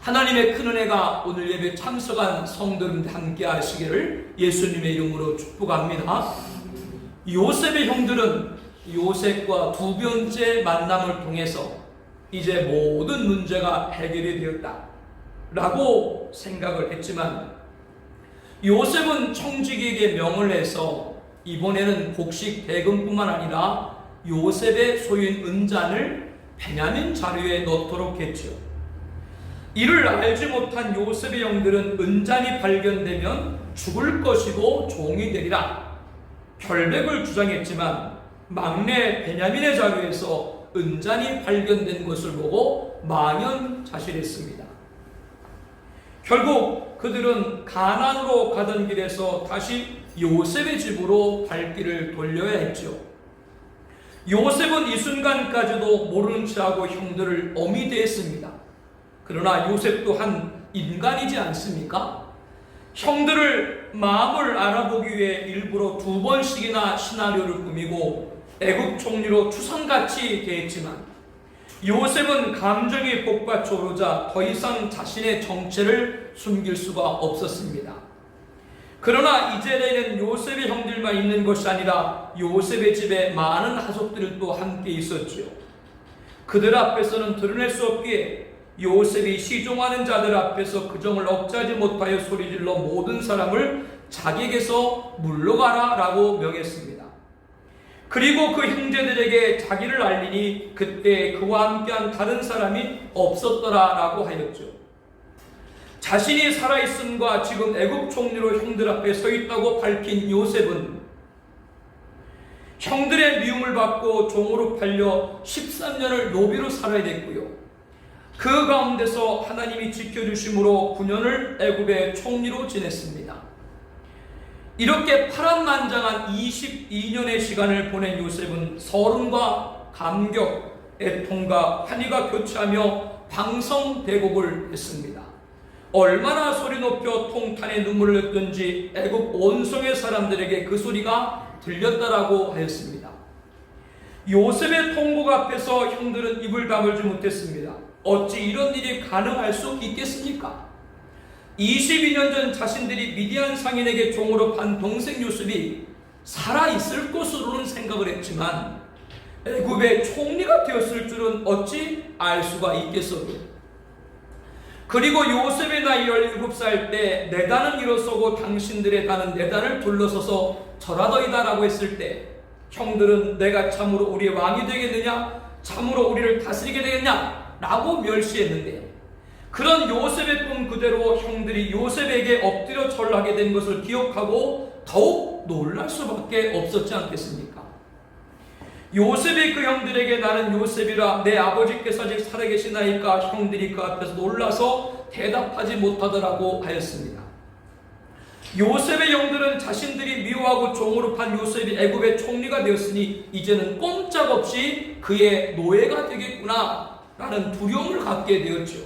하나님의 큰 은혜가 오늘 예배 참석한 성도님들 함께 하시기를 예수님의 이름으로 축복합니다. 요셉의 형들은 요셉과 두 번째 만남을 통해서 이제 모든 문제가 해결이 되었다 라고 생각을 했지만, 요셉은 청지기에게 명을 해서 이번에는 곡식 대금뿐만 아니라 요셉의 소유인 은잔을 베냐민 자루에 넣도록 했죠. 이를 알지 못한 요셉의 형들은 은잔이 발견되면 죽을 것이고 종이 되리라 결백을 주장했지만, 막내 베냐민의 자루에서 은잔이 발견된 것을 보고 망연자실했습니다. 결국 그들은 가나안으로 가던 길에서 다시 요셉의 집으로 발길을 돌려야 했죠. 요셉은 이 순간까지도 모르는 체하고 형들을 엄히 대했습니다. 그러나 요셉 또한 인간이지 않습니까? 형들을 마음을 알아보기 위해 일부러 2번씩이나 시나리오를 꾸미고 애굽 총리로 추상같이 대했지만, 요셉은 감정이 복받쳐 오르자 더 이상 자신의 정체를 숨길 수가 없었습니다. 그러나 이제는 요셉의 형들만 있는 것이 아니라 요셉의 집에 많은 하속들도 함께 있었죠. 그들 앞에서는 드러낼 수 없기에 요셉이 시종하는 자들 앞에서 그 점을 억제하지 못하여 소리질러 모든 사람을 자기에게서 물러가라 라고 명했습니다. 그리고 그 형제들에게 자기를 알리니 그때 그와 함께한 다른 사람이 없었더라 라고 하였죠. 자신이 살아있음과 지금 애굽 총리로 형들 앞에 서 있다고 밝힌 요셉은 형들의 미움을 받고 종으로 팔려 13년을 노비로 살아야 됐고요. 그 가운데서 하나님이 지켜주심으로 9년을 애굽의 총리로 지냈습니다. 이렇게 파란만장한 22년의 시간을 보낸 요셉은 서름과 감격, 애통과 환희가 교차하며 방성대곡을 했습니다. 얼마나 소리 높여 통탄의 눈물을 흘렸던지 애굽 온성의 사람들에게 그 소리가 들렸다라고 하였습니다. 요셉의 통곡 앞에서 형들은 입을 다물지 못했습니다. 어찌 이런 일이 가능할 수 있겠습니까? 22년 전 자신들이 미디안 상인에게 종으로 판 동생 요셉이 살아있을 것으로는 생각을 했지만 애굽의 총리가 되었을 줄은 어찌 알 수가 있겠어요. 그리고 요셉의 나이 17살 때 내 단은 일어서고 당신들의 단은 내 단을 둘러서서 절하더이다 라고 했을 때 형들은 내가 참으로 우리의 왕이 되겠느냐, 참으로 우리를 다스리게 되겠냐 라고 멸시했는데, 그런 요셉의 꿈 그대로 형들이 요셉에게 엎드려 절하게 된 것을 기억하고 더욱 놀랄 수밖에 없었지 않겠습니까? 요셉이 그 형들에게 나는 요셉이라 내 아버지께서 아직 살아계시나이까 형들이 그 앞에서 놀라서 대답하지 못하더라고 하였습니다. 요셉의 형들은 자신들이 미워하고 종으로 판 요셉이 애굽의 총리가 되었으니 이제는 꼼짝없이 그의 노예가 되겠구나 라는 두려움을 갖게 되었죠.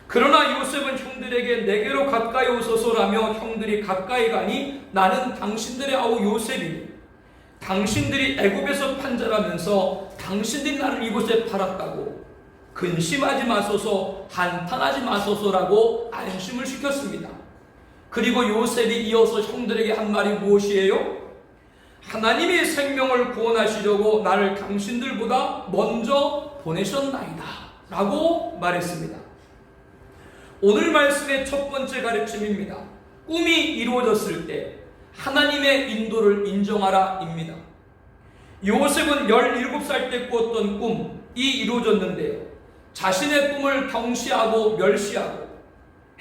그러나 요셉은 형들에게 내게로 가까이 오소서라며 형들이 가까이 가니 나는 당신들의 아우 요셉이니 당신들이 애굽에서 판 자라면서 당신들이 나를 이곳에 팔았다고 근심하지 마소서, 한탄하지 마소서라고 안심을 시켰습니다. 그리고 요셉이 이어서 형들에게 한 말이 무엇이에요? 하나님이 생명을 구원하시려고 나를 당신들보다 먼저 보내셨나이다 라고 말했습니다. 오늘 말씀의 첫 번째 가르침입니다. 꿈이 이루어졌을 때 하나님의 인도를 인정하라 입니다. 요셉은 17살 때 꾸었던 꿈이 이루어졌는데요, 자신의 꿈을 경시하고 멸시하고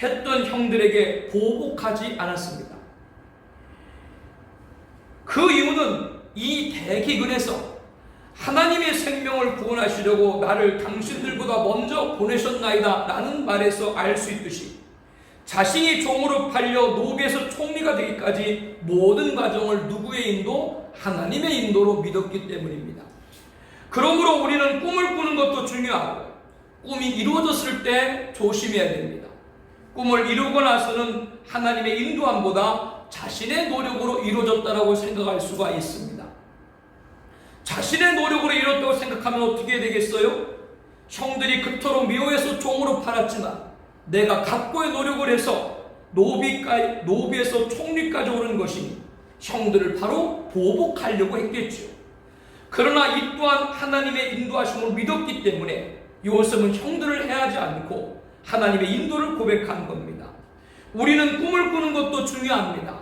했던 형들에게 보복하지 않았습니다. 그 이유는 이 대기근에서 하나님의 생명을 구원하시려고 나를 당신들보다 먼저 보내셨나이다 라는 말에서 알 수 있듯이 자신이 종으로 팔려 노비에서 총리가 되기까지 모든 과정을 누구의 인도? 하나님의 인도로 믿었기 때문입니다. 그러므로 우리는 꿈을 꾸는 것도 중요하고 꿈이 이루어졌을 때 조심해야 됩니다. 꿈을 이루고 나서는 하나님의 인도함보다 자신의 노력으로 이루어졌다라고 생각할 수가 있습니다. 자신의 노력으로 이뤘다고 생각하면 어떻게 되겠어요? 형들이 그토록 미워해서 종으로 팔았지만 내가 각고의 노력을 해서 노비에서 총리까지 오른 것이니 형들을 바로 보복하려고 했겠죠. 그러나 이 또한 하나님의 인도하심을 믿었기 때문에 요셉은 형들을 해하지 않고 하나님의 인도를 고백한 겁니다. 우리는 꿈을 꾸는 것도 중요합니다.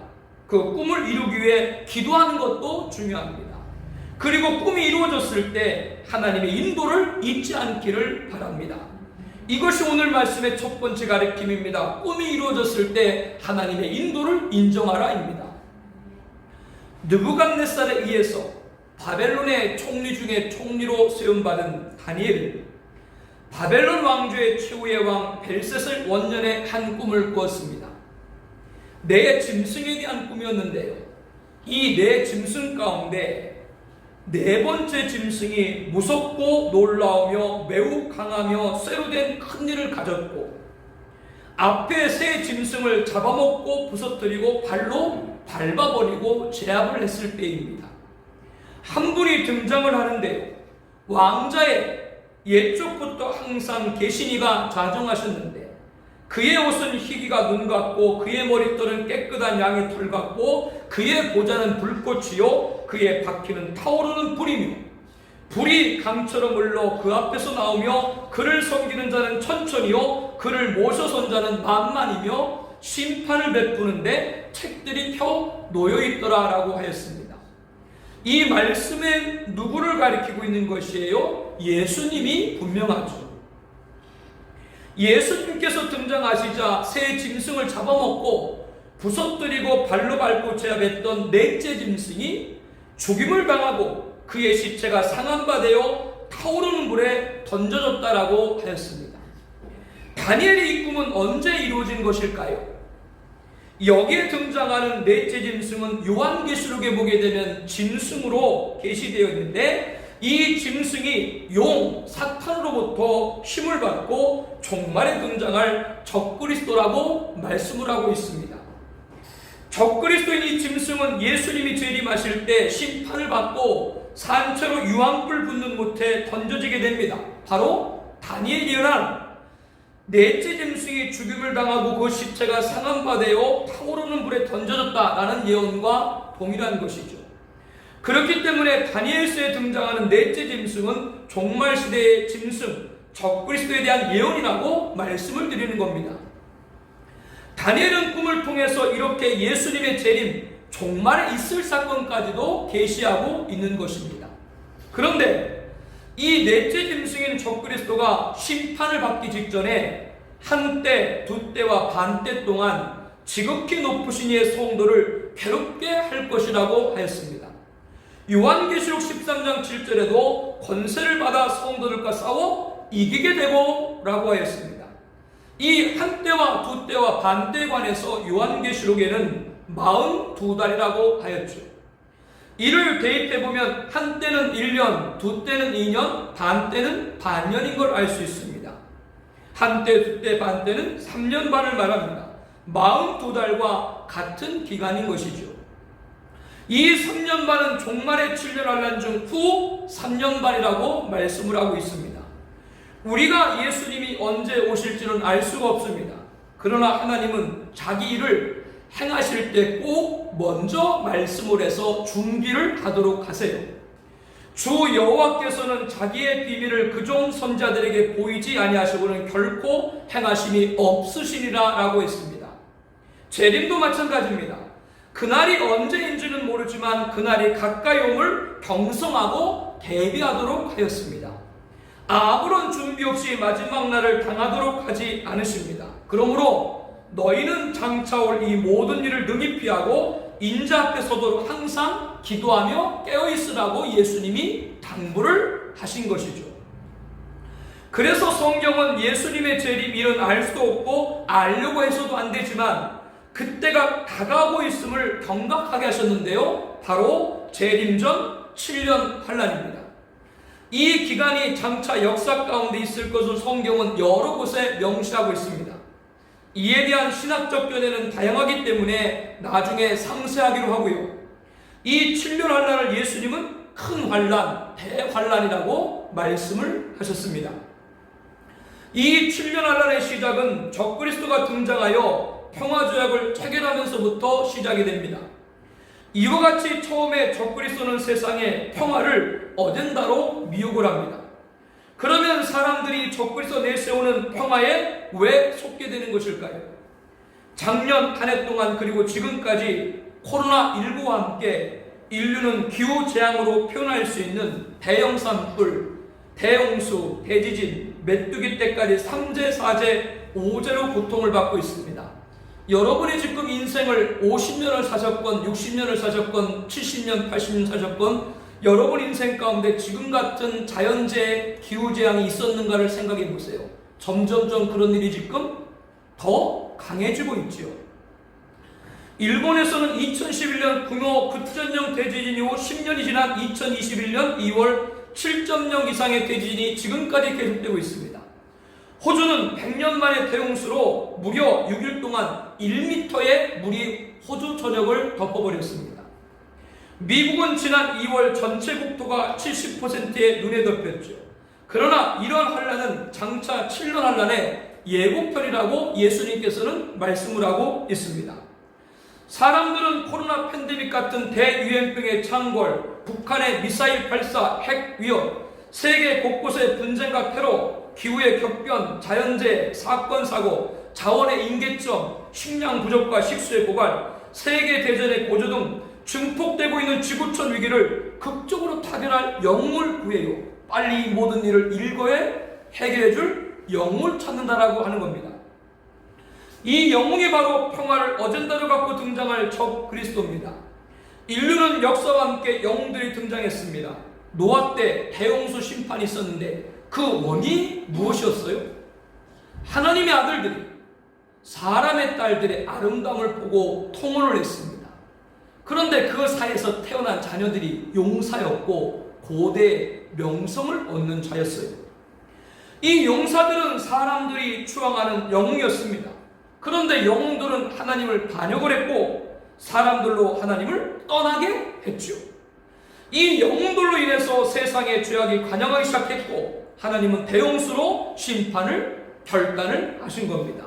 그 꿈을 이루기 위해 기도하는 것도 중요합니다. 그리고 꿈이 이루어졌을 때 하나님의 인도를 잊지 않기를 바랍니다. 이것이 오늘 말씀의 첫 번째 가르침입니다. 꿈이 이루어졌을 때 하나님의 인도를 인정하라입니다. 느부갓네살에 의해서 바벨론의 총리 중에 총리로 세움받은 다니엘은 바벨론 왕조의 최후의 왕 벨셋을 원년에 한 꿈을 꾸었습니다. 네 짐승에 대한 꿈이었는데요, 이 네 짐승 가운데 네 번째 짐승이 무섭고 놀라우며 매우 강하며 쇠로 된 큰 일을 가졌고, 앞에 세 짐승을 잡아먹고 부서뜨리고 발로 밟아버리고 제압을 했을 때입니다. 한 분이 등장을 하는데요, 왕자의 옛적부터 항상 계시니가 좌정하셨는데 그의 옷은 희기가 눈 같고 그의 머리털은 깨끗한 양의 털 같고 그의 보좌는 불꽃이요 그의 바퀴는 타오르는 불이며 불이 강처럼 흘러 그 앞에서 나오며 그를 섬기는 자는 천천히요 그를 모셔선 자는 만만이며 심판을 베푸는데 책들이 펴 놓여있더라 라고 하였습니다. 이 말씀에 누구를 가리키고 있는 것이에요? 예수님이 분명하죠. 예수님께서 등장하시자 새 짐승을 잡아먹고 부서뜨리고 발로 밟고 제압했던 넷째 짐승이 죽임을 당하고 그의 시체가 상한 바 되어 타오르는 물에 던져졌다라고 하였습니다. 다니엘의 이 꿈은 언제 이루어진 것일까요? 여기에 등장하는 넷째 짐승은 요한계시록에 보게 되면 짐승으로 게시되어 있는데, 이 짐승이 용 사탄으로부터 힘을 받고 종말에 등장할 적그리스도라고 말씀을 하고 있습니다. 적그리스도인 이 짐승은 예수님이 재림하실 때 심판을 받고 산채로 유황불 붙는 못에 던져지게 됩니다. 바로 다니엘이 예언한 넷째 짐승이 죽임을 당하고 그 시체가 상한 바 되어 타오르는 불에 던져졌다라는 예언과 동일한 것이죠. 그렇기 때문에 다니엘서에 등장하는 넷째 짐승은 종말시대의 짐승, 적그리스도에 대한 예언이라고 말씀을 드리는 겁니다. 다니엘은 꿈을 통해서 이렇게 예수님의 재림, 종말에 있을 사건까지도 계시하고 있는 것입니다. 그런데 이 넷째 짐승인 적그리스도가 심판을 받기 직전에 한때, 두때와 반때 동안 지극히 높으신 이의 성도를 괴롭게 할 것이라고 하였습니다. 요한계시록 13장 7절에도 권세를 받아 성도들과 싸워 이기게 되고 라고 하였습니다. 이 한때와 두때와 반때에 관해서 요한계시록에는 42달이라고 하였죠. 이를 대입해보면 한때는 1년, 두때는 2년, 반때는 반년인 걸 알 수 있습니다. 한때, 두때, 반때는 3년 반을 말합니다. 42달과 같은 기간인 것이죠. 이 3년 반은 종말의 7년 환란 중 후 3년 반이라고 말씀을 하고 있습니다. 우리가 예수님이 언제 오실지는 알 수가 없습니다. 그러나 하나님은 자기 일을 행하실 때 꼭 먼저 말씀을 해서 준비를 하도록 하세요. 주 여호와께서는 자기의 비밀을 그종 선자들에게 보이지 아니하시고는 결코 행하심이 없으시니라 라고 했습니다. 재림도 마찬가지입니다. 그날이 언제인지는 모르지만 그날이 가까이 옴을 경성하고 대비하도록 하였습니다. 아무런 준비 없이 마지막 날을 당하도록 하지 않으십니다. 그러므로 너희는 장차 올 이 모든 일을 능히 피하고 인자 앞에 서도록 항상 기도하며 깨어있으라고 예수님이 당부를 하신 것이죠. 그래서 성경은 예수님의 재림일은 알 수도 없고 알려고 해서도 안 되지만 그때가 다가오고 있음을 경각하게 하셨는데요, 바로 재림 전 7년 환란입니다. 이 기간이 장차 역사 가운데 있을 것을 성경은 여러 곳에 명시하고 있습니다. 이에 대한 신학적 견해는 다양하기 때문에 나중에 상세하기로 하고요. 이 7년 환란을 예수님은 큰 환란, 대환란이라고 말씀을 하셨습니다. 이 7년환란의 시작은 적그리스도가 등장하여 평화조약을 체결하면서부터 시작이 됩니다. 이와 같이 처음에 적그리스도는 세상에 평화를 어젠다로 미혹을 합니다. 그러면 사람들이 적그리스도 내세우는 평화에 왜 속게 되는 것일까요? 작년 한 해 동안 그리고 지금까지 코로나19와 함께 인류는 기후재앙으로 표현할 수 있는 대형 산불, 대홍수, 대지진, 메뚜기 떼까지 3재, 4재, 5재로 고통을 받고 있습니다. 여러분이 지금 인생을 50년을 사셨건 60년을 사셨건 70년, 80년 사셨건 여러분 인생 가운데 지금 같은 자연재해, 기후재앙이 있었는가를 생각해 보세요. 점점점 그런 일이 지금 더 강해지고 있지요. 일본에서는 2011년 규모 9.0 대지진 이후 10년이 지난 2021년 2월 7.0 이상의 대지진이 지금까지 계속되고 있습니다. 호주는 100년 만의 대홍수로 무려 6일 동안 1m의 물이 호주 전역을 덮어버렸습니다. 미국은 지난 2월 전체 국토가 70%의 눈에 덮였죠. 그러나 이러한 환란은 장차 7년 환란의 예고편이라고 예수님께서는 말씀을 하고 있습니다. 사람들은 코로나 팬데믹 같은 대유행병의 창궐, 북한의 미사일 발사, 핵 위협, 세계 곳곳의 분쟁과 테러, 기후의 격변, 자연재해, 사건 사고, 자원의 임계점, 식량 부족과 식수의 고갈, 세계 대전의 고조 등 증폭되고 있는 지구촌 위기를 극적으로 타결할 영웅을 구해요. 빨리 이 모든 일을 일거에 해결해줄 영웅을 찾는다라고 하는 겁니다. 이 영웅이 바로 평화를 어젠다로 갖고 등장할 적 그리스도입니다. 인류는 역사와 함께 영웅들이 등장했습니다. 노아 때 대홍수 심판이 있었는데 그 원인이 무엇이었어요? 하나님의 아들들이 사람의 딸들의 아름다움을 보고 통혼을 했습니다. 그런데 그 사이에서 태어난 자녀들이 용사였고 고대 명성을 얻는 자였어요. 이 용사들은 사람들이 추앙하는 영웅이었습니다. 그런데 영웅들은 하나님을 반역을 했고 사람들로 하나님을 떠나게 했죠. 이 영웅들로 인해서 세상의 죄악이 관영하기 시작했고 하나님은 대홍수로 심판을 결단을 하신 겁니다.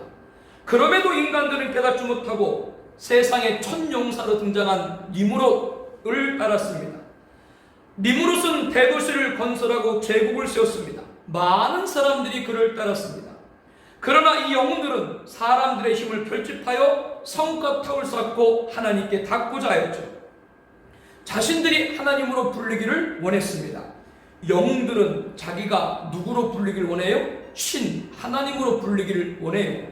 그럼에도 인간들은 깨닫지 못하고 세상의 첫 용사로 등장한 니므롯을 따랐습니다. 니므롯은 대도시를 건설하고 제국을 세웠습니다. 많은 사람들이 그를 따랐습니다. 그러나 이 영웅들은 사람들의 힘을 결집하여 성곽탑을 쌓고 하나님께 닿고자 하였죠. 자신들이 하나님으로 불리기를 원했습니다. 영웅들은 자기가 누구로 불리기를 원해요? 신, 하나님으로 불리기를 원해요.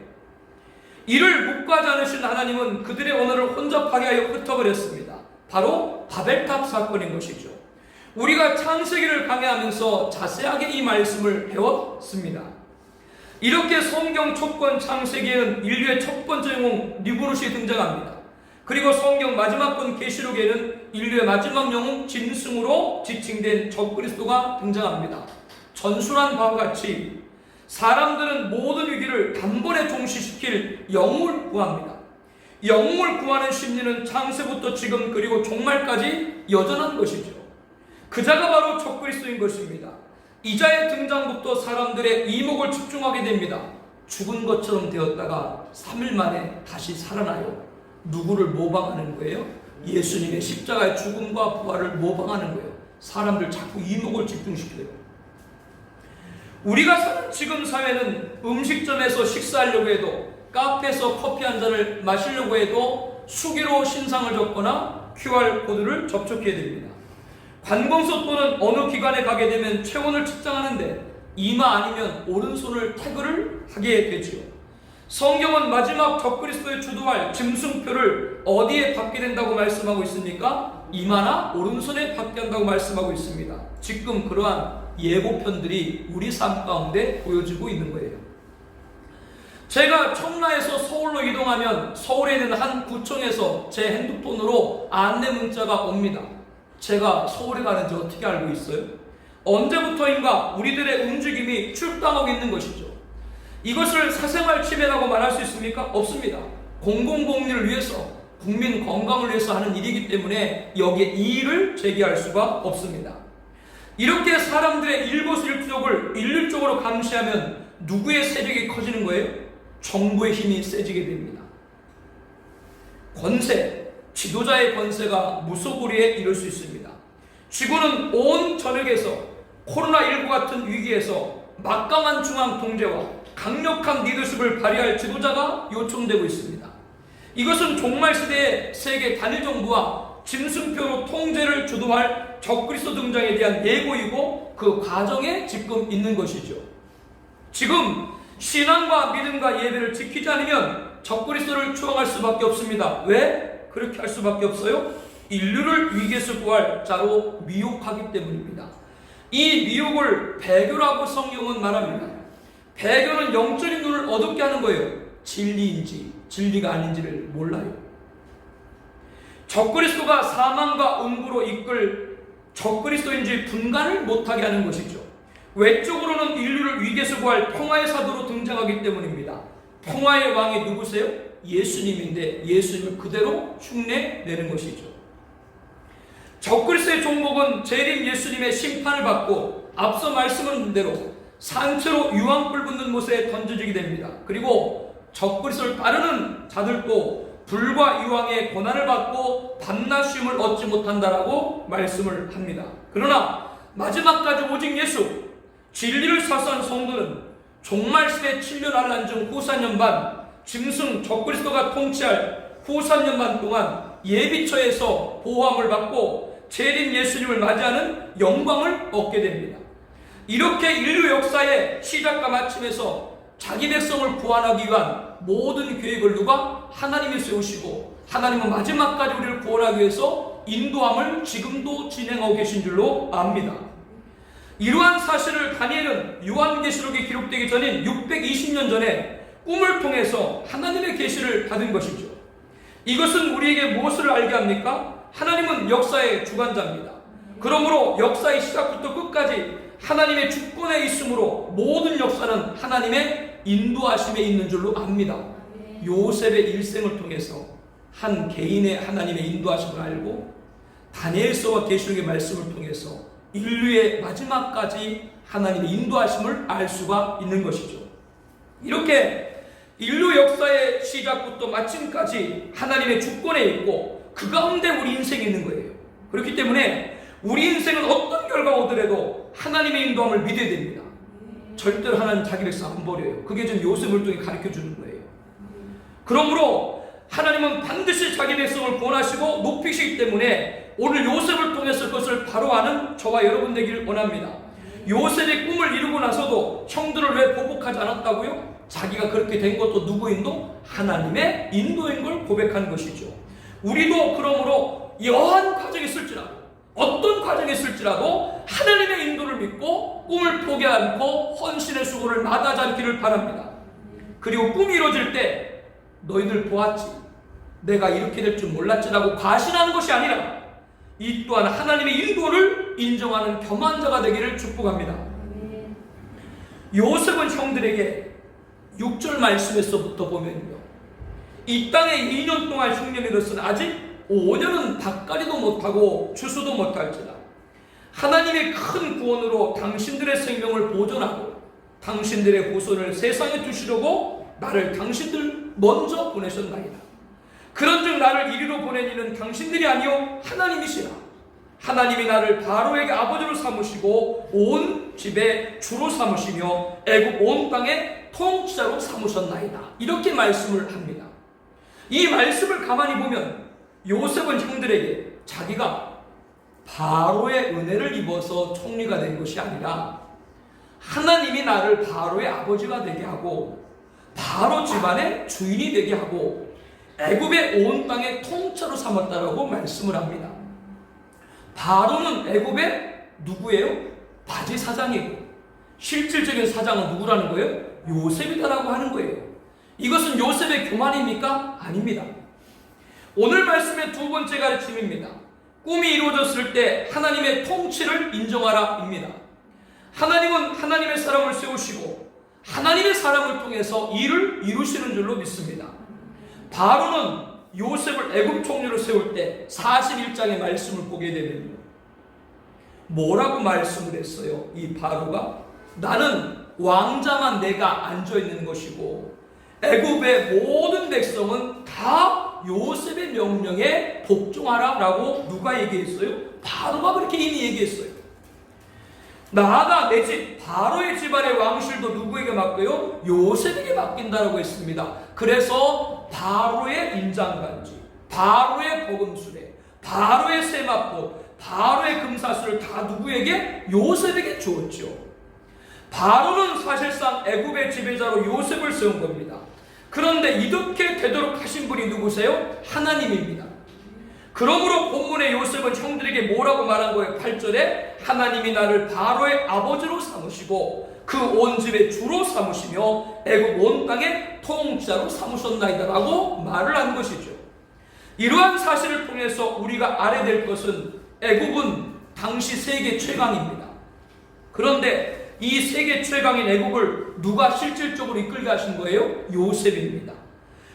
이를 묵과하지 않으신 하나님은 그들의 언어를 혼잡하게 하여 흩어버렸습니다. 바로 바벨탑 사건인 것이죠. 우리가 창세기를 강해하면서 자세하게 이 말씀을 배웠습니다. 이렇게 성경 촉권 창세기에는 인류의 첫 번째 영웅 니므롯이 등장합니다. 그리고 성경 마지막 권 계시록에는 인류의 마지막 영웅 짐승으로 지칭된 적그리스도가 등장합니다. 전술한 바와 같이 사람들은 모든 위기를 단번에 종식시킬 영웅을 구합니다. 영웅을 구하는 심리는 창세부터 지금 그리고 종말까지 여전한 것이죠. 그자가 바로 적그리스도인 것입니다. 이자의 등장부터 사람들의 이목을 집중하게 됩니다. 죽은 것처럼 되었다가 3일 만에 다시 살아나요. 누구를 모방하는 거예요? 예수님의 십자가의 죽음과 부활을 모방하는 거예요. 사람들 자꾸 이목을 집중시켜요. 우리가 사는 지금 사회는 음식점에서 식사하려고 해도 카페에서 커피 한 잔을 마시려고 해도 수기로 신상을 적거나 QR코드를 접촉해야 됩니다. 관공서 또는 어느 기관에 가게 되면 체온을 측정하는데 이마 아니면 오른손을 태그를 하게 되지요. 성경은 마지막 적그리스도의 주도할 짐승표를 어디에 받게 된다고 말씀하고 있습니까? 이마나 오른손에 받게 한다고 말씀하고 있습니다. 지금 그러한 예고편들이 우리 삶 가운데 보여지고 있는 거예요. 제가 청라에서 서울로 이동하면 서울에 있는 한 구청에서 제 핸드폰으로 안내 문자가 옵니다. 제가 서울에 가는지 어떻게 알고 있어요? 언제부터인가 우리들의 움직임이 출당하고 있는 것이죠. 이것을 사생활 침해라고 말할 수 있습니까? 없습니다. 공공복리를 위해서, 국민 건강을 위해서 하는 일이기 때문에 여기에 이의를 제기할 수가 없습니다. 이렇게 사람들의 일거수일투족을 일률적으로 감시하면 누구의 세력이 커지는 거예요? 정부의 힘이 세지게 됩니다. 권세, 지도자의 권세가 무소불위에 이를 수 있습니다. 지구는 온 전역에서 코로나19 같은 위기에서 막강한 중앙 통제와 강력한 리더십을 발휘할 지도자가 요청되고 있습니다. 이것은 종말 시대의 세계 단일 정부와 짐승표로 통제를 주도할 적그리스도 등장에 대한 예고이고 그 과정에 지금 있는 것이죠. 지금 신앙과 믿음과 예배를 지키지 않으면 적그리스도를 추앙할 수밖에 없습니다. 왜 그렇게 할 수밖에 없어요? 인류를 위기에서 구할 자로 미혹하기 때문입니다. 이 미혹을 배교라고 성경은 말합니다. 배교는 영적인 눈을 어둡게 하는 거예요. 진리인지 진리가 아닌지를 몰라요. 적그리스도가 사망과 음부로 이끌 적그리스도인지 분간을 못하게 하는 것이죠. 외적으로는 인류를 위기에서 구할 평화의 사도로 등장하기 때문입니다. 평화의 왕이 누구세요? 예수님인데 예수님을 그대로 흉내내는 것이죠. 적그리스도의 종목은 재림 예수님의 심판을 받고 앞서 말씀한 대로 산채로 유황불 붙는 못에 던져지게 됩니다. 그리고 적그리스도를 따르는 자들도 불과 유황의 고난을 받고 밤낮 쉼을 얻지 못한다라고 말씀을 합니다. 그러나 마지막까지 오직 예수, 진리를 사수한 성도는 종말시대 7년 한란중 후 4년 반, 짐승 적그리스도가 통치할 후 3년 반 동안 예비처에서 보호함을 받고 재림 예수님을 맞이하는 영광을 얻게 됩니다. 이렇게 인류 역사의 시작과 마침에서 자기 백성을 구원하기 위한 모든 계획을 누가? 하나님이 세우시고 하나님은 마지막까지 우리를 구원하기 위해서 인도함을 지금도 진행하고 계신 줄로 압니다. 이러한 사실을 다니엘은 요한계시록에 기록되기 전인 620년 전에 꿈을 통해서 하나님의 계시를 받은 것이죠. 이것은 우리에게 무엇을 알게 합니까? 하나님은 역사의 주관자입니다. 그러므로 역사의 시작부터 끝까지 하나님의 주권에 있으므로 모든 역사는 하나님의 인도하심에 있는 줄로 압니다. 요셉의 일생을 통해서 한 개인의 하나님의 인도하심을 알고 다니엘서와 계시록의 말씀을 통해서 인류의 마지막까지 하나님의 인도하심을 알 수가 있는 것이죠. 이렇게 인류 역사의 시작부터 마침까지 하나님의 주권에 있고 그 가운데 우리 인생이 있는 거예요. 그렇기 때문에 우리 인생은 어떤 결과가 오더라도 하나님의 인도함을 믿어야 됩니다. 절대로 하나님 자기 백성 안 버려요. 그게 좀 요셉을 통해 가르쳐 주는 거예요. 그러므로 하나님은 반드시 자기 백성을 구원하시고 높이시기 때문에 오늘 요셉을 통해서 그것을 바로 아는 저와 여러분 되기를 원합니다. 요셉의 꿈을 이루고 나서도 형들을 왜 보복하지 않았다고요? 자기가 그렇게 된 것도 누구 인도? 하나님의 인도인 걸 고백하는 것이죠. 우리도 그러므로 여한 과정이 있을지라도 어떤 과정이 있을지라도 하나님의 인도를 믿고 꿈을 포기하지 않고 헌신의 수고를 마다하지 않기를 바랍니다. 그리고 꿈이 이루어질 때 너희들 보았지? 내가 이렇게 될 줄 몰랐지라고 과신하는 것이 아니라 이 또한 하나님의 인도를 인정하는 겸한 자가 되기를 축복합니다. 요셉은 형들에게 6절 말씀에서부터 보면요, 이 땅에 2년 동안 흉년이로서는 아직 5년은 닭가리도 못하고 추수도 못할지라 하나님의 큰 구원으로 당신들의 생명을 보존하고 당신들의 후손을 세상에 두시려고 나를 당신들 먼저 보내셨나이다. 그런즉 나를 이리로 보낸 이는 당신들이 아니요 하나님이시라. 하나님이 나를 바로에게 아버지로 삼으시고 온 집의 주로 삼으시며 애굽 온 땅의 통치자로 삼으셨나이다. 이렇게 말씀을 합니다. 이 말씀을 가만히 보면 요셉은 형들에게 자기가 바로의 은혜를 입어서 총리가 된 것이 아니라 하나님이 나를 바로의 아버지가 되게 하고 바로 집안의 주인이 되게 하고 애굽의 온 땅의 통치자로 삼았다라고 말씀을 합니다. 바로는 애굽의 누구예요? 바지 사장이고 실질적인 사장은 누구라는 거예요? 요셉이다라고 하는 거예요. 이것은 요셉의 교만입니까? 아닙니다. 오늘 말씀의 두 번째 가르침입니다. 꿈이 이루어졌을 때 하나님의 통치를 인정하라입니다. 하나님은 하나님의 사람을 세우시고 하나님의 사람을 통해서 일을 이루시는 줄로 믿습니다. 바로는 요셉을 애굽 총리로 세울 때 41장의 말씀을 보게 되면 뭐라고 말씀을 했어요? 이 바로가 나는 왕자만 내가 앉아 있는 것이고 애굽의 모든 백성은 다 요셉의 명령에 복종하라라고 누가 얘기했어요? 바로가 그렇게 이미 얘기했어요. 나아가 내 집 바로의 집안의 왕실도 누구에게 맡겨요? 요셉에게 맡긴다라고 했습니다. 그래서 바로의 인장간지, 바로의 보금수레, 바로의 세마포, 바로의 금사슬을 다 누구에게? 요셉에게 주었죠. 바로는 사실상 애굽의 지배자로 요셉을 세운 겁니다. 그런데 이렇게 되도록 하신 분이 누구세요? 하나님입니다. 그러므로 본문의 요셉은 형들에게 뭐라고 말한 거예요? 8절에 하나님이 나를 바로의 아버지로 삼으시고 그 온 집의 주로 삼으시며 애굽 온 땅의 통치자로 삼으셨나이다 라고 말을 한 것이죠. 이러한 사실을 통해서 우리가 알아야 될 것은 애굽은 당시 세계 최강입니다. 그런데 이 세계 최강인 애굽을 누가 실질적으로 이끌게 하신 거예요? 요셉입니다.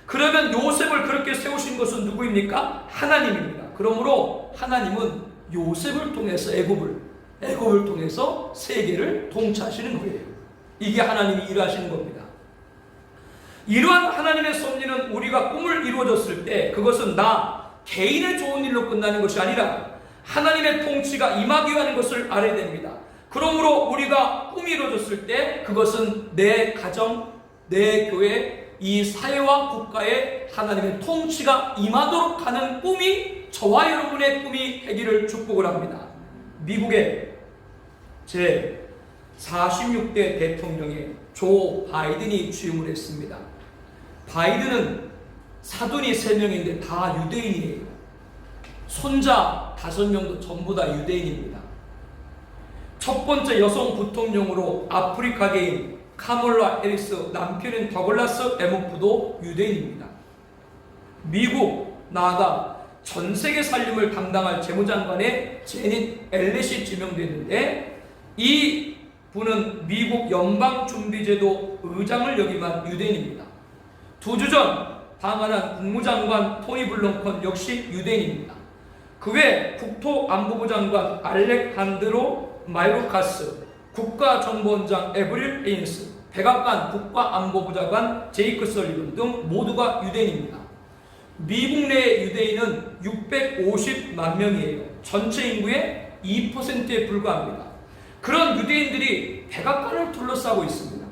그러면 요셉을 그렇게 세우신 것은 누구입니까? 하나님입니다. 그러므로 하나님은 요셉을 통해서 애굽을 통해서 세계를 통치하시는 거예요. 이게 하나님이 일하시는 겁니다. 이러한 하나님의 섭리는 우리가 꿈을 이루어졌을 때 그것은 나 개인의 좋은 일로 끝나는 것이 아니라 하나님의 통치가 임하기 위한 것을 알아야 됩니다. 그러므로 우리가 꿈이 이루어졌을 때 그것은 내 가정, 내 교회, 이 사회와 국가에 하나님의 통치가 임하도록 하는 꿈이 저와 여러분의 꿈이 되기를 축복을 합니다. 미국의 제 46대 대통령의 조 바이든이 취임을 했습니다. 바이든은 사돈이 3명인데 다 유대인이에요. 손자 5명도 전부 다 유대인입니다. 첫 번째 여성 부통령으로 아프리카계인 카몰라 해리스, 남편인 더글라스 에모프도 유대인입니다. 미국 나아가 전 세계 살림을 담당할 재무장관에 제닛 앨렛이 지명되는데 이 분은 미국 연방준비제도 의장을 역임한 유대인입니다. 2주 전 방한한 국무장관 토니 블링컨 역시 유대인입니다. 그 외 국토안보부 장관 알렉한드로 마요르카스, 국가정보원장 에브릴 헤인스, 백악관 국가안보부 장관 제이크 설리번 등 모두가 유대인입니다. 미국 내 유대인은 650만 명이에요. 전체 인구의 2%에 불과합니다. 그런 유대인들이 백악관을 둘러싸고 있습니다.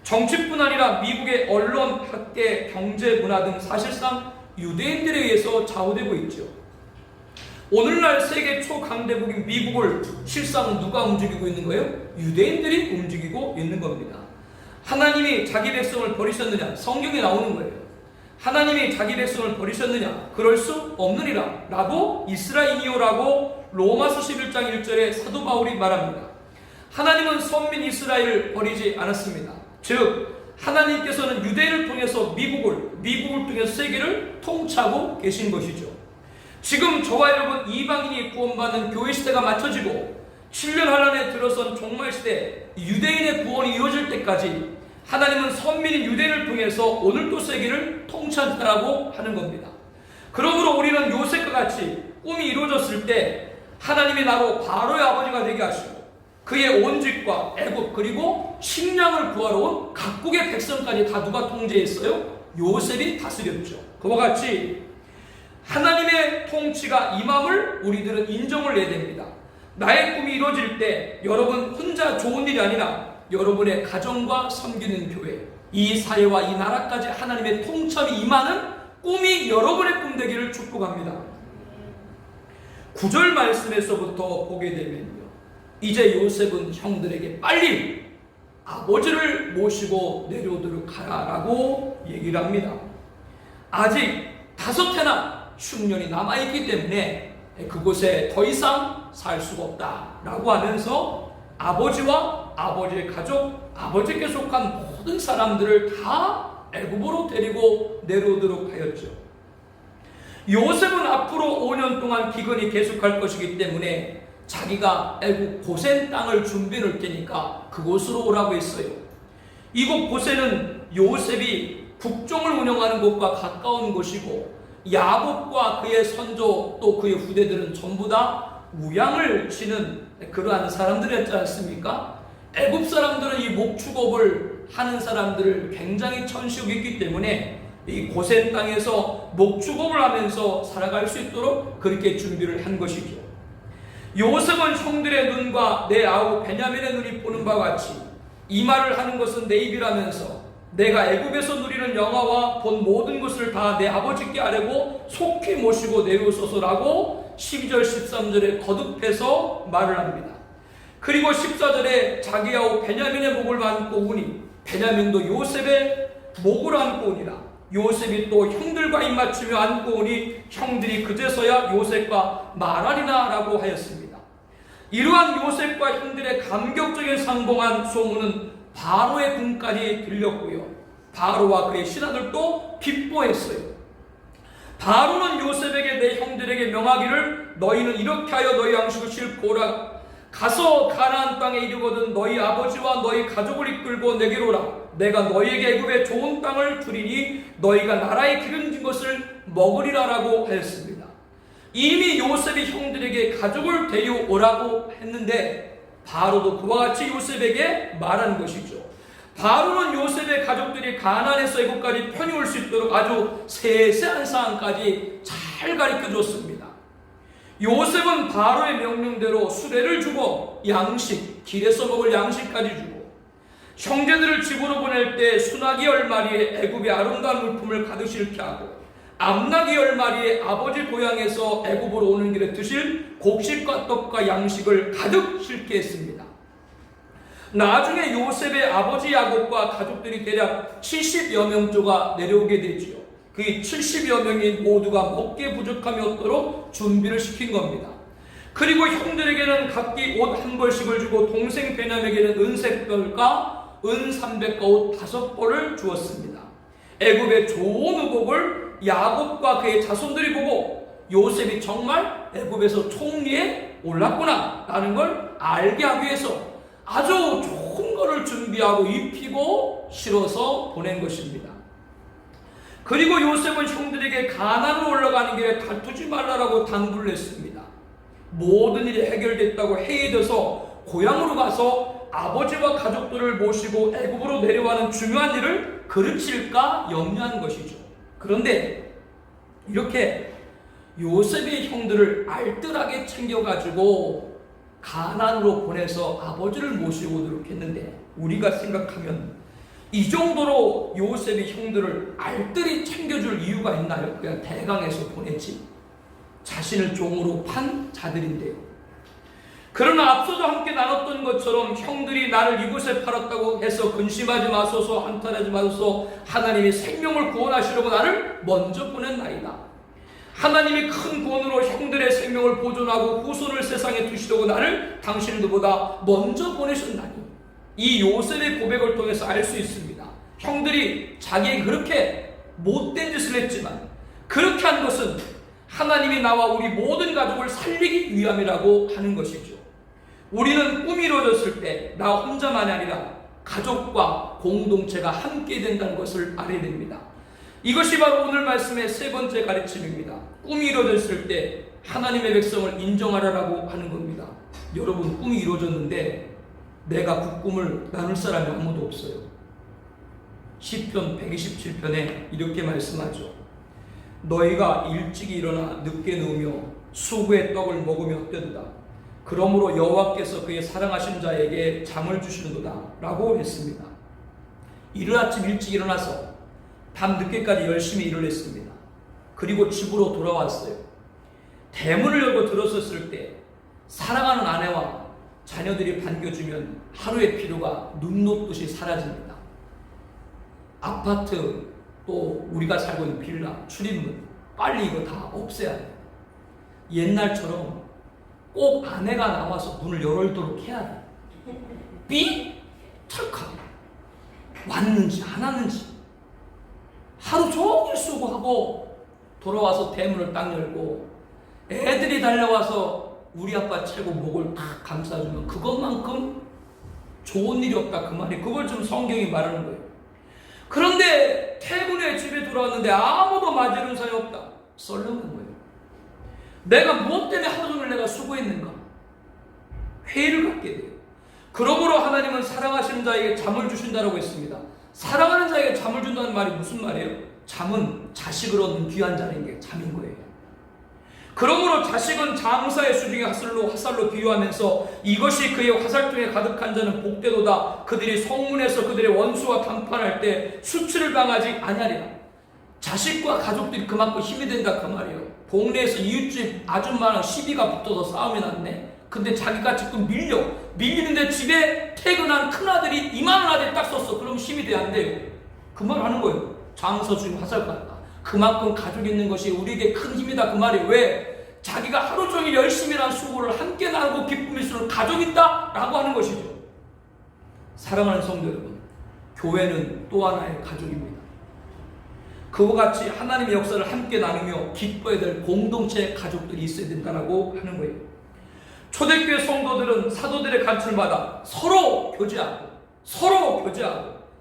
정치뿐 아니라 미국의 언론, 학계, 경제, 문화 등 사실상 유대인들에 의해서 좌우되고 있죠. 오늘날 세계 초강대국인 미국을 실상 누가 움직이고 있는 거예요? 유대인들이 움직이고 있는 겁니다. 하나님이 자기 백성을 버리셨느냐? 성경에 나오는 거예요. 하나님이 자기 백성을 버리셨느냐? 그럴 수 없느니라 라고 이스라엘이요라고 로마서 11장 1절에 사도 바울이 말합니다. 하나님은 선민 이스라엘을 버리지 않았습니다. 즉 하나님께서는 유대인을 통해서 미국을 통해서 세계를 통치하고 계신 것이죠. 지금 저와 여러분 이방인이 구원받는 교회 시대가 맞춰지고 7년 한란에 들어선 종말 시대 유대인의 구원이 이루어질 때까지 하나님은 선민인 유대인을 통해서 오늘도 세계를 통치한다라고 하는 겁니다. 그러므로 우리는 요셉과 같이 꿈이 이루어졌을 때 하나님이 나로 바로의 아버지가 되게 하시고 그의 온 집과 애굽 그리고 식량을 구하러 온 각국의 백성까지 다 누가 통제했어요? 요셉이 다스렸죠. 그와 같이 하나님의 통치가 임함을 우리들은 인정을 해야 됩니다. 나의 꿈이 이루어질 때 여러분 혼자 좋은 일이 아니라 여러분의 가정과 섬기는 교회, 이 사회와 이 나라까지 하나님의 통참이 임하는 꿈이 여러분의 꿈 되기를 축복합니다. 9절 말씀에서부터 보게 되면요, 이제 요셉은 형들에게 빨리 아버지를 모시고 내려오도록 하라라고 얘기를 합니다. 아직 5해나 흉년이 남아있기 때문에 그곳에 더 이상 살 수가 없다라고 하면서 아버지와 아버지의 가족, 아버지께 속한 모든 사람들을 다 애굽으로 데리고 내려오도록 하였죠. 요셉은 앞으로 5년 동안 기근이 계속할 것이기 때문에 자기가 애굽 고센 땅을 준비해 놓을 테니까 그곳으로 오라고 했어요. 이곳 고센은 요셉이 국정을 운영하는 곳과 가까운 곳이고 야곱과 그의 선조 또 그의 후대들은 전부 다 우양을 치는 그러한 사람들이었지 않습니까? 애굽 사람들은 이 목축업을 하는 사람들을 굉장히 천시했기 때문에 이 고센 땅에서 목축업을 하면서 살아갈 수 있도록 그렇게 준비를 한 것이죠. 요셉은 형들의 눈과 내 아우 베냐민의 눈이 보는 바와 같이 이 말을 하는 것은 내 입이라면서 내가 애굽에서 누리는 영화와 본 모든 것을 다 내 아버지께 아뢰고 속히 모시고 내려오소서라고 12절 13절에 거듭해서 말을 합니다. 그리고 14절에 자기 아우 베냐민의 목을 안고 우니 베냐민도 요셉의 목을 안고 오니라. 요셉이 또 형들과 입맞추며 안고 오니 형들이 그제서야 요셉과 말하리라 라고 하였습니다. 이러한 요셉과 형들의 감격적인 상봉한 소문은 바로의 궁까지 들렸고요. 바로와 그의 신하들도 기뻐했어요. 바로는 요셉에게 내 형들에게 명하기를 너희는 이렇게 하여 너희 양식을 싣고 오라. 가서 가나안 땅에 이르거든 너희 아버지와 너희 가족을 이끌고 내게로 오라. 내가 너희에게 애굽에 좋은 땅을 주리니 너희가 나라에 기름진 것을 먹으리라 라고 하였습니다. 이미 요셉이 형들에게 가족을 데려오라고 했는데 바로도 그와 같이 요셉에게 말한 것이죠. 바로는 요셉의 가족들이 가나안에서 애굽까지 편히 올 수 있도록 아주 세세한 사항까지 잘 가르쳐 줬습니다. 요셉은 바로의 명령대로 수레를 주고 양식, 길에서 먹을 양식까지 주고 형제들을 집으로 보낼 때 순하기 10마리에 애굽의 아름다운 물품을 가득 실게 하고 암나기 10마리에 아버지 고향에서 애굽으로 오는 길에 드실 곡식과 떡과 양식을 가득 실게 했습니다. 나중에 요셉의 아버지 야곱과 가족들이 대략 70여 명조가 내려오게 되지요. 그 70여 명이 모두가 먹기에 부족함이 없도록 준비를 시킨 겁니다. 그리고 형들에게는 각기 옷 한 벌씩을 주고 동생 베냐민에게는 은색벌과 은300과 옷 5벌을 주었습니다. 애굽의 좋은 의복을 야곱과 그의 자손들이 보고 요셉이 정말 애굽에서 총리에 올랐구나 라는 걸 알게 하기 위해서 아주 좋은 것을 준비하고 입히고 실어서 보낸 것입니다. 그리고 요셉은 형들에게 가나안으로 올라가는 길에 다투지 말라라고 당부를 했습니다. 모든 일이 해결됐다고 해이돼서 고향으로 가서 아버지와 가족들을 모시고 애굽으로 내려가는 중요한 일을 그르칠까 염려한 것이죠. 그런데 이렇게 요셉의 형들을 알뜰하게 챙겨가지고 가나안으로 보내서 아버지를 모시고 오도록 했는데 우리가 생각하면 이 정도로 요셉의 형들을 알뜰히 챙겨줄 이유가 있나요? 그냥 대강에서 보냈지. 자신을 종으로 판 자들인데요. 그러나 앞서도 함께 나눴던 것처럼 형들이 나를 이곳에 팔았다고 해서 근심하지 마소서, 한탄하지 마소서, 하나님이 생명을 구원하시려고 나를 먼저 보냈나이다. 하나님이 큰 구원으로 형들의 생명을 보존하고 후손을 세상에 두시려고 나를 당신들보다 먼저 보내셨나니. 이 요셉의 고백을 통해서 알 수 있습니다. 형들이 자기에게 그렇게 못된 짓을 했지만 그렇게 한 것은 하나님이 나와 우리 모든 가족을 살리기 위함이라고 하는 것이죠. 우리는 꿈이 이루어졌을 때 나 혼자만이 아니라 가족과 공동체가 함께 된다는 것을 알아야 됩니다. 이것이 바로 오늘 말씀의 세 번째 가르침입니다. 꿈이 이루어졌을 때 하나님의 백성을 인정하라라고 하는 겁니다. 여러분, 꿈이 이루어졌는데 내가 그 꿈을 나눌 사람이 아무도 없어요. 시편 127편에 이렇게 말씀하죠. 너희가 일찍이 일어나 늦게 누우며 수구의 떡을 먹으며 뜨도다. 그러므로 여호와께서 그의 사랑하신 자에게 잠을 주시는도다 라고 했습니다. 이른 아침 일찍 일어나서 밤 늦게까지 열심히 일을 했습니다. 그리고 집으로 돌아왔어요. 대문을 열고 들어섰을 때 사랑하는 아내와 자녀들이 반겨주면 하루의 피로가 눈 녹듯이 사라집니다. 아파트 또 우리가 살고 있는 빌라, 출입문 빨리 이거 다 없애야 돼요. 옛날처럼 꼭 아내가 나와서 문을 열도록 해야 돼요. 삐털컥 왔는지 안 왔는지 하루 종일 수고하고 돌아와서 대문을 딱 열고 애들이 달려와서 우리 아빠 최고 목을 탁 감싸주면 그것만큼 좋은 일이 없다 그 말이. 그걸 좀 성경이 말하는 거예요. 그런데 퇴근 후에 집에 돌아왔는데 아무도 맞이해준 사람이 없다. 썰렁한 거예요. 내가 무엇 때문에 하루 종일 내가 수고했는가? 회의를 갖게 돼요. 그러므로 하나님은 사랑하시는 자에게 잠을 주신다라고 했습니다. 사랑하는 자에게 잠을 준다는 말이 무슨 말이에요? 잠은 자식을 얻는 귀한 자리인 게 잠인 거예요. 그러므로 자식은 장사의 수중에 화살로 비유하면서 이것이 그의 화살통에 가득한 자는 복되도다. 그들이 성문에서 그들의 원수와談판할 때 수치를 당하지 아니하리라. 자식과 가족들이 그만큼 힘이 된다 그 말이에요. 동네에서 이웃집 아줌마랑 시비가 붙어서 싸움이 났네. 근데 자기가 지금 밀리는데 집에 퇴근한 큰아들이 이만한 아들이 딱 썼어. 그럼 힘이 돼 안 돼요? 그 말 하는 거예요. 장사 중에 화살 같다. 그만큼 가족이 있는 것이 우리에게 큰 힘이다 그 말이에요. 왜? 자기가 하루 종일 열심히 한 수고를 함께 나누고 기쁨이 있을 가족이다 라고 하는 것이죠. 사랑하는 성도 여러분, 교회는 또 하나의 가족입니다. 그와 같이 하나님의 역사를 함께 나누며 기뻐해야 될 공동체 가족들이 있어야 된다고 하는 거예요. 초대교회 성도들은 사도들의 가르침을 받아 서로 교제하고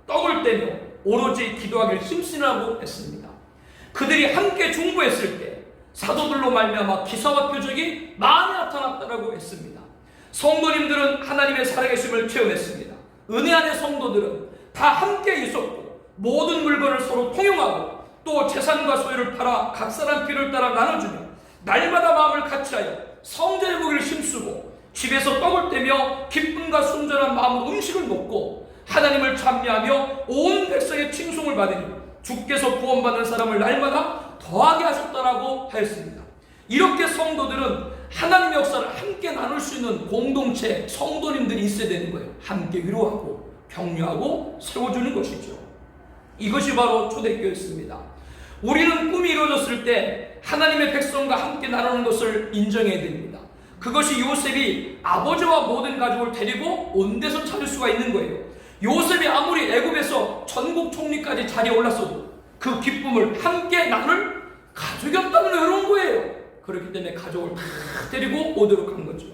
떡을 떼며 오로지 기도하기를 힘쓰라고 했습니다. 그들이 함께 중보했을 때 사도들로 말미암아 기사와 표적이 많이 나타났다고 했습니다. 성도님들은 하나님의 살아계심을 체험했습니다. 은혜 안의 성도들은 다 함께 있었고 모든 물건을 서로 통용하고 또 재산과 소유를 팔아 각 사람 필요를 따라 나눠주며 날마다 마음을 같이하여 성전에 보기를 힘쓰고 집에서 떡을 떼며 기쁨과 순전한 마음으로 음식을 먹고 하나님을 찬미하며 온 백성의 칭송을 받으니 주께서 구원받는 사람을 날마다 더하게 하셨다라고 하였습니다. 이렇게 성도들은 하나님의 역사를 함께 나눌 수 있는 공동체 성도님들이 있어야 되는 거예요. 함께 위로하고 격려하고 세워주는 것이죠. 이것이 바로 초대교회였습니다. 우리는 꿈이 이루어졌을 때 하나님의 백성과 함께 나누는 것을 인정해야 됩니다. 그것이 요셉이 아버지와 모든 가족을 데리고 온 데서 찾을 수가 있는 거예요. 요셉이 아무리 애굽에서 전국 총리까지 자리에 올랐어도 그 기쁨을 함께 나눌 가족이 없다면 외로운 거예요. 그렇기 때문에 가족을 다 데리고 오도록 한 거죠.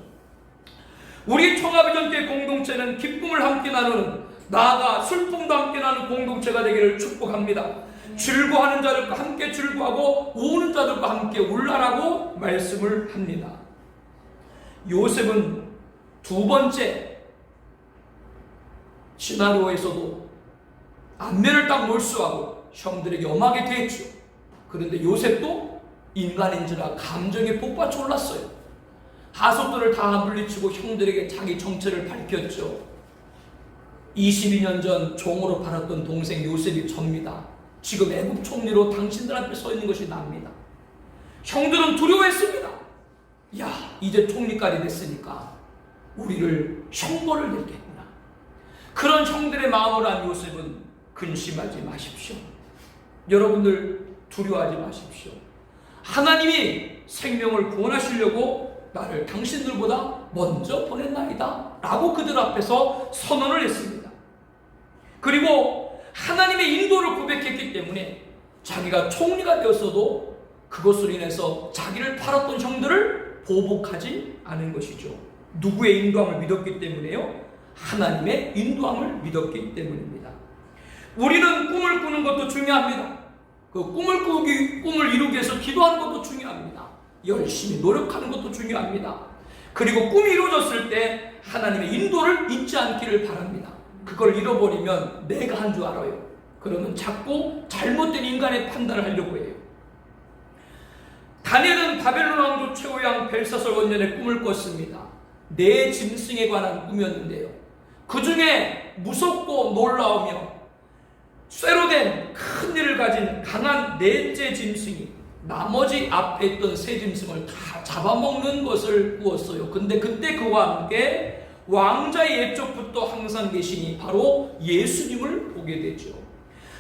우리 청아비전교회 공동체는 기쁨을 함께 나누는, 나아가 슬픔도 함께 나누는 공동체가 되기를 축복합니다. 즐거워하는 자들과 함께 즐거워하고 우는 자들과 함께 울라라고 말씀을 합니다. 요셉은 두 번째 시나리오에서도 안면을 딱 몰수하고 형들에게 엄하게 대했죠. 그런데 요셉도 인간인지라 감정에 폭받쳐 올랐어요. 하속들을 다 물리치고 형들에게 자기 정체를 밝혔죠. 22년 전 종으로 팔았던 동생 요셉이 접니다. 지금 애국 총리로 당신들 앞에 서 있는 것이 납니다. 형들은 두려워했습니다. 야, 이제 총리까지 됐으니까 우리를 형벌을 내겠구나. 그런 형들의 마음을 안 요셉은 근심하지 마십시오. 여러분들 두려워하지 마십시오. 하나님이 생명을 구원하시려고 나를 당신들보다 먼저 보냈나이다 라고 그들 앞에서 선언을 했습니다. 그리고 하나님의 인도를 고백했기 때문에 자기가 총리가 되었어도 그것으로 인해서 자기를 팔았던 형들을 보복하지 않은 것이죠. 누구의 인도함을 믿었기 때문에요? 하나님의 인도함을 믿었기 때문입니다. 우리는 꿈을 꾸는 것도 중요합니다. 그 꿈을 이루기 위해서 기도하는 것도 중요합니다. 열심히 노력하는 것도 중요합니다. 그리고 꿈이 이루어졌을 때 하나님의 인도를 잊지 않기를 바랍니다. 그걸 잃어버리면 내가 한 줄 알아요. 그러면 자꾸 잘못된 인간의 판단을 하려고 해요. 다니엘은 바벨론 왕조 최후의 왕 벨사살 원년에 꿈을 꿨습니다. 네 짐승에 관한 꿈이었는데요. 그 중에 무섭고 놀라우며 쇠로 된 큰 일을 가진 강한 넷째 짐승이 나머지 앞에 있던 세 짐승을 다 잡아먹는 것을 꾸었어요. 근데 그때 그와 함께 왕자의 옛적부터 항상 계시니 바로 예수님을 보게 되죠.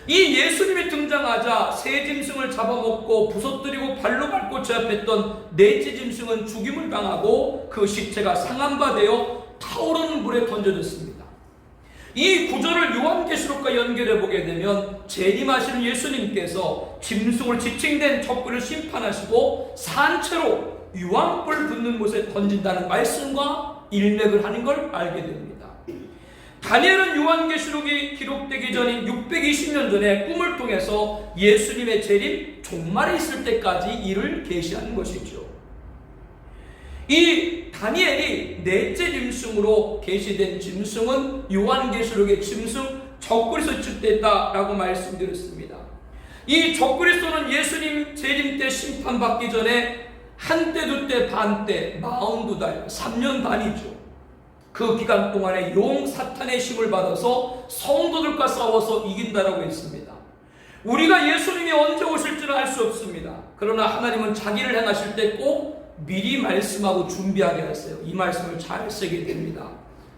이 예수님이 등장하자 세 짐승을 잡아먹고 부서뜨리고 발로 밟고 제압했던 넷째 짐승은 죽임을 당하고 그 시체가 상한 바 되어 타오르는 물에 던져졌습니다. 이 구절을 요한계시록과 연결해 보게 되면 재림하시는 예수님께서 짐승을 지칭된 적군을 심판하시고 산채로 유황불 붙는 곳에 던진다는 말씀과 일맥을 하는 걸 알게 됩니다. 다니엘은 요한계시록이 기록되기 전인 620년 전에 꿈을 통해서 예수님의 재림 종말에 있을 때까지 이를 계시하는 것이죠. 이 다니엘이 넷째 짐승으로 계시된 짐승은 요한계시록의 짐승 적그리스도 측됐다라고 말씀드렸습니다. 이 적그리스도는 예수님 재림 때 심판받기 전에 한때 두때 반때 42달 3년 반이죠. 그 기간 동안에 용 사탄의 힘을 받아서 성도들과 싸워서 이긴다라고 했습니다. 우리가 예수님이 언제 오실지는 알 수 없습니다. 그러나 하나님은 자기를 행하실 때 꼭 미리 말씀하고 준비하게 하세요. 이 말씀을 잘 쓰게 됩니다.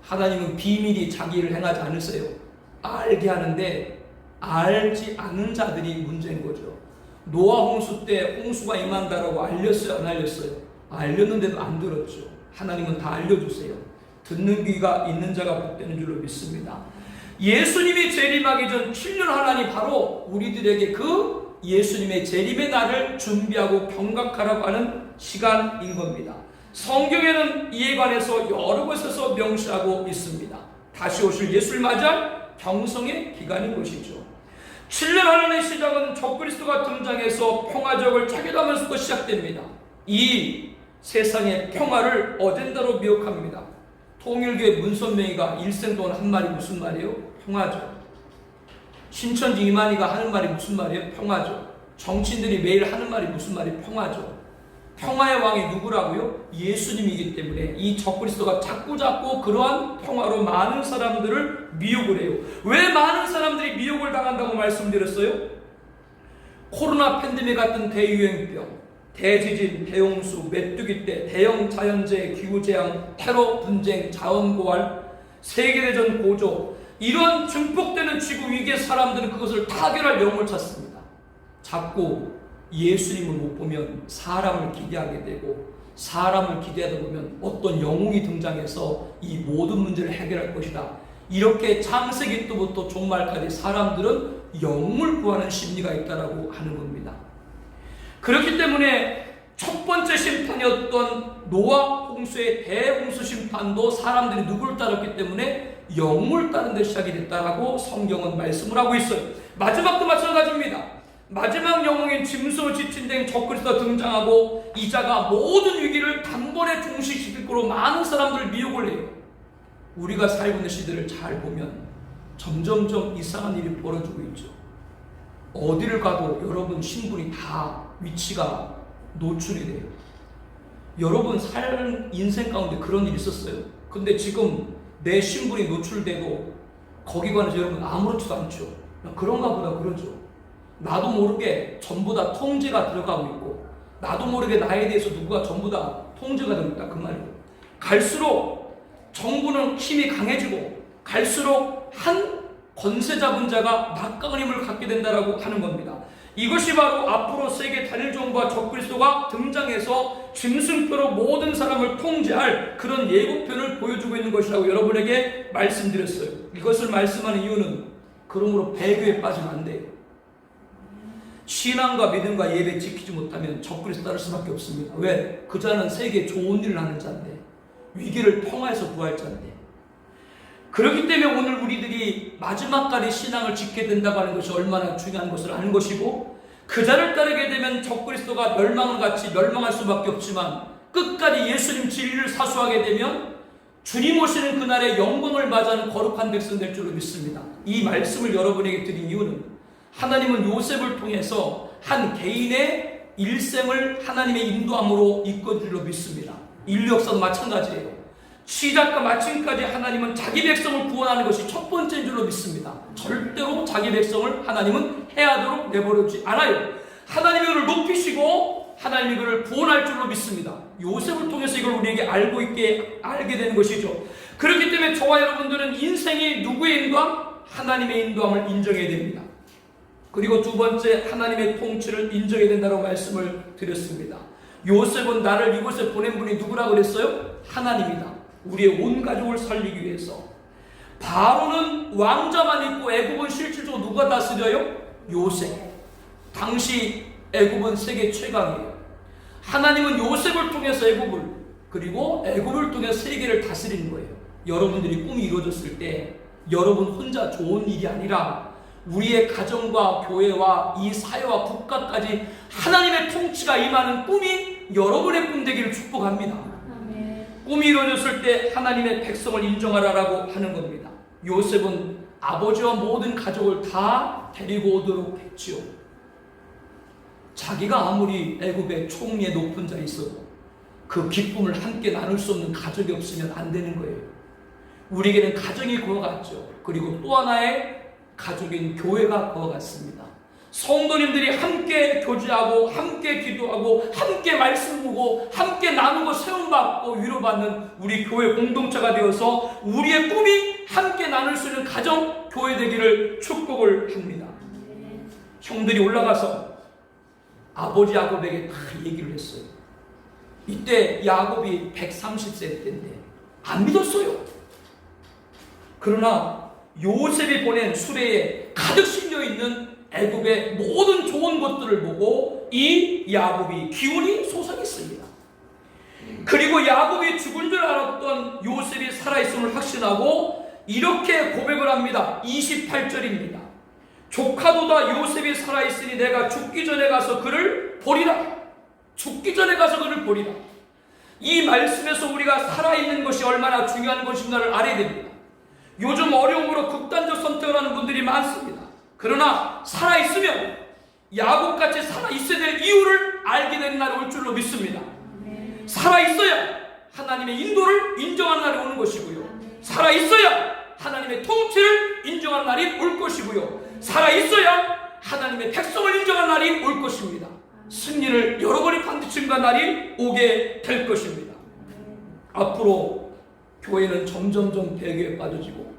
하나님은 비밀이 자기를 행하지 않으세요. 알게 하는데 알지 않는 자들이 문제인 거죠. 노아 홍수 때 홍수가 임한다라고 알렸어요, 안 알렸어요? 알렸는데도 안 들었죠. 하나님은 다 알려주세요. 듣는 귀가 있는 자가 복되는 줄로 믿습니다. 예수님이 재림하기 전 7년 하나님 바로 우리들에게 그 예수님의 재림의 날을 준비하고 경각하라고 하는 시간인 겁니다. 성경에는 이에 관해서 여러 곳에서 명시하고 있습니다. 다시 오실 예수를 맞이할 경성의 기간인 것이죠. 7년 하나님의 시작은 적그리스도가 등장해서 평화적을 차기하면서부터 시작됩니다. 이 세상의 평화를 어젠다로 미혹합니다. 통일교회 문선명이가 일생 동안 한 말이 무슨 말이에요? 평화죠. 신천지 이만희가 하는 말이 무슨 말이에요? 평화죠. 정치인들이 매일 하는 말이 무슨 말이에요? 평화죠. 평화의 왕이 누구라고요? 예수님이기 때문에 이 적그리스도가 자꾸 그러한 평화로 많은 사람들을 미혹을 해요. 왜 많은 사람들이 미혹을 당한다고 말씀드렸어요? 코로나 팬데믹 같은 대유행병, 대지진, 대홍수, 메뚜기 때, 대형 자연재해, 기후재앙, 테러, 분쟁, 자원고갈, 세계대전 고조, 이런 증폭되는 지구 위기의 사람들은 그것을 타결할 영혼을 찾습니다. 자꾸 예수님을 못 보면 사람을 기대하게 되고, 사람을 기대하다 보면 어떤 영웅이 등장해서 이 모든 문제를 해결할 것이다. 이렇게 창세기 때부터 종말까지 사람들은 영웅을 구하는 심리가 있다라고 하는 겁니다. 그렇기 때문에 첫 번째 심판이었던 노아 홍수의 대홍수 심판도 사람들이 누구를 따랐기 때문에 영웅을 따르는 데 시작이 됐다라고 성경은 말씀을 하고 있어요. 마지막도 마찬가지입니다. 마지막 영웅인 짐승을 지칭된 적그리스도가 등장하고 이자가 모든 위기를 단번에 종식시킬 거로 많은 사람들을 미혹을 해요. 우리가 살고 있는 시대를 잘 보면 점점점 이상한 일이 벌어지고 있죠. 어디를 가도 여러분 신분이 다 위치가 노출이 돼요. 여러분 사는 인생 가운데 그런 일이 있었어요. 근데 지금 내 신분이 노출되고 거기 관해서 여러분 아무렇지도 않죠. 그런가 보다 그러죠. 나도 모르게 전부 다 통제가 들어가고 있고, 나도 모르게 나에 대해서 누가 전부 다 통제가 되고 있다 그 말이에요. 갈수록 정부는 힘이 강해지고 갈수록 한 권세 잡은 자가 막강한 힘을 갖게 된다라고 하는 겁니다. 이것이 바로 앞으로 세계 단일 정부와 적그리스도가 등장해서 짐승표로 모든 사람을 통제할 그런 예고편을 보여주고 있는 것이라고 여러분에게 말씀드렸어요. 이것을 말씀하는 이유는 그러므로 배교에 빠지면 안 돼요. 신앙과 믿음과 예배 지키지 못하면 적그리스도 따를 수밖에 없습니다. 왜? 그 자는 세계에 좋은 일을 하는 자인데, 위기를 평화에서 구할 자인데. 그렇기 때문에 오늘 우리들이 마지막까지 신앙을 지켜야 된다고 하는 것이 얼마나 중요한 것을 아는 것이고, 그 자를 따르게 되면 적그리스도가 멸망을 같이 멸망할 수밖에 없지만 끝까지 예수님 진리를 사수하게 되면 주님 오시는 그날의 영광을 맞이하는 거룩한 백성 될 줄로 믿습니다. 이 말씀을 여러분에게 드린 이유는 하나님은 요셉을 통해서 한 개인의 일생을 하나님의 인도함으로 이끌 줄로 믿습니다. 인류 역사도 마찬가지예요. 시작과 마침까지 하나님은 자기 백성을 구원하는 것이 첫 번째인 줄로 믿습니다. 절대로 자기 백성을 하나님은 해하도록 내버려두지 않아요. 하나님이 그를 높이시고 하나님이 그를 구원할 줄로 믿습니다. 요셉을 통해서 이걸 우리에게 알게 되는 것이죠. 그렇기 때문에 저와 여러분들은 인생이 누구의 인도함? 하나님의 인도함을 인정해야 됩니다. 그리고 두 번째, 하나님의 통치를 인정해야 된다고 말씀을 드렸습니다. 요셉은 나를 이곳에 보낸 분이 누구라고 그랬어요? 하나님이다. 우리의 온 가족을 살리기 위해서. 바로는 왕자만 있고 애굽은 실질적으로 누가 다스려요? 요셉. 당시 애굽은 세계 최강이에요. 하나님은 요셉을 통해서 애굽을, 그리고 애굽을 통해서 세계를 다스리는 거예요. 여러분들이 꿈이 이루어졌을 때 여러분 혼자 좋은 일이 아니라 우리의 가정과 교회와 이 사회와 국가까지 하나님의 통치가 임하는 꿈이 여러분의 꿈 되기를 축복합니다. 꿈이 이루어졌을 때 하나님의 백성을 인정하라라고 하는 겁니다. 요셉은 아버지와 모든 가족을 다 데리고 오도록 했지요. 자기가 아무리 애굽의 총리의 높은 자리에 있어도 그 기쁨을 함께 나눌 수 없는 가족이 없으면 안 되는 거예요. 우리에게는 가정이 그와 같죠. 그리고 또 하나의 가족인 교회가 그와 같습니다. 성도님들이 함께 교제하고 함께 기도하고 함께 말씀 보고 함께 나누고 세움받고 위로받는 우리 교회 공동체가 되어서 우리의 꿈이 함께 나눌 수 있는 가정 교회 되기를 축복을 합니다. 형들이 올라가서 아버지 야곱에게 다 얘기를 했어요. 이때 야곱이 130세 때인데 안 믿었어요. 그러나 요셉이 보낸 수레에 가득 실려있는 애굽의 모든 좋은 것들을 보고 이 야곱이 기운이 솟아있습니다. 그리고 야곱이 죽은 줄 알았던 요셉이 살아있음을 확신하고 이렇게 고백을 합니다. 28절입니다. 조카도다 요셉이 살아있으니 내가 죽기 전에 가서 그를 보리라. 죽기 전에 가서 그를 보리라. 이 말씀에서 우리가 살아있는 것이 얼마나 중요한 것인가를 알아야 됩니다. 요즘 어려움으로 극단적 선택을 하는 분들이 많습니다. 그러나 살아있으면 야곱같이 살아있어야 될 이유를 알게 되는 날이 올 줄로 믿습니다. 살아있어야 하나님의 인도를 인정하는 날이 오는 것이고요. 살아있어야 하나님의 통치를 인정하는 날이 올 것이고요. 살아있어야 하나님의 백성을 인정하는 날이 올 것입니다. 승리를 여러분이 반드시 증거한 날이 오게 될 것입니다. 앞으로 교회는 점점점 배교에 빠져지고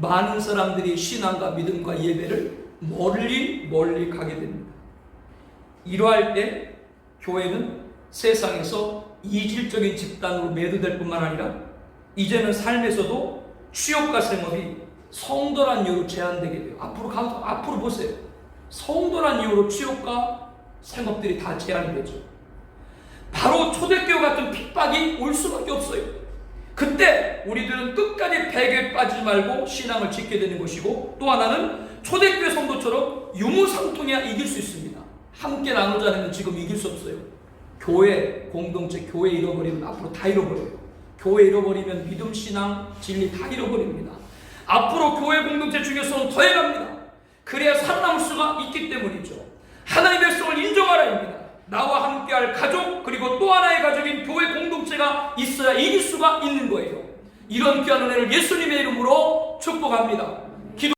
많은 사람들이 신앙과 믿음과 예배를 멀리 가게 됩니다. 이러할 때 교회는 세상에서 이질적인 집단으로 매도될 뿐만 아니라 이제는 삶에서도 취업과 생업이 성도란 이유로 제한되게 돼요. 앞으로 보세요. 성도란 이유로 취업과 생업들이 다 제한이 되죠. 바로 초대교회 같은 핍박이 올 수밖에 없어요. 그때 우리들은 끝까지 배교에 빠지지 말고 신앙을 지켜야 되는 것이고, 또 하나는 초대교회 성도처럼 유무상통해야 이길 수 있습니다. 함께 나누지 않으면 지금 이길 수 없어요. 교회, 공동체, 교회 잃어버리면 앞으로 다 잃어버려요. 교회 잃어버리면 믿음, 신앙, 진리 다 잃어버립니다. 앞으로 교회 공동체 중에서는 더 해갑니다. 그래야 살아남을 수가 있기 때문이죠. 하나님의 백성을 인정하라입니다. 나와 함께할 가족, 그리고 또 하나의 가족인 교회 공동체가 있어야 이길 수가 있는 거예요. 이런 귀한 은혜를 예수님의 이름으로 축복합니다.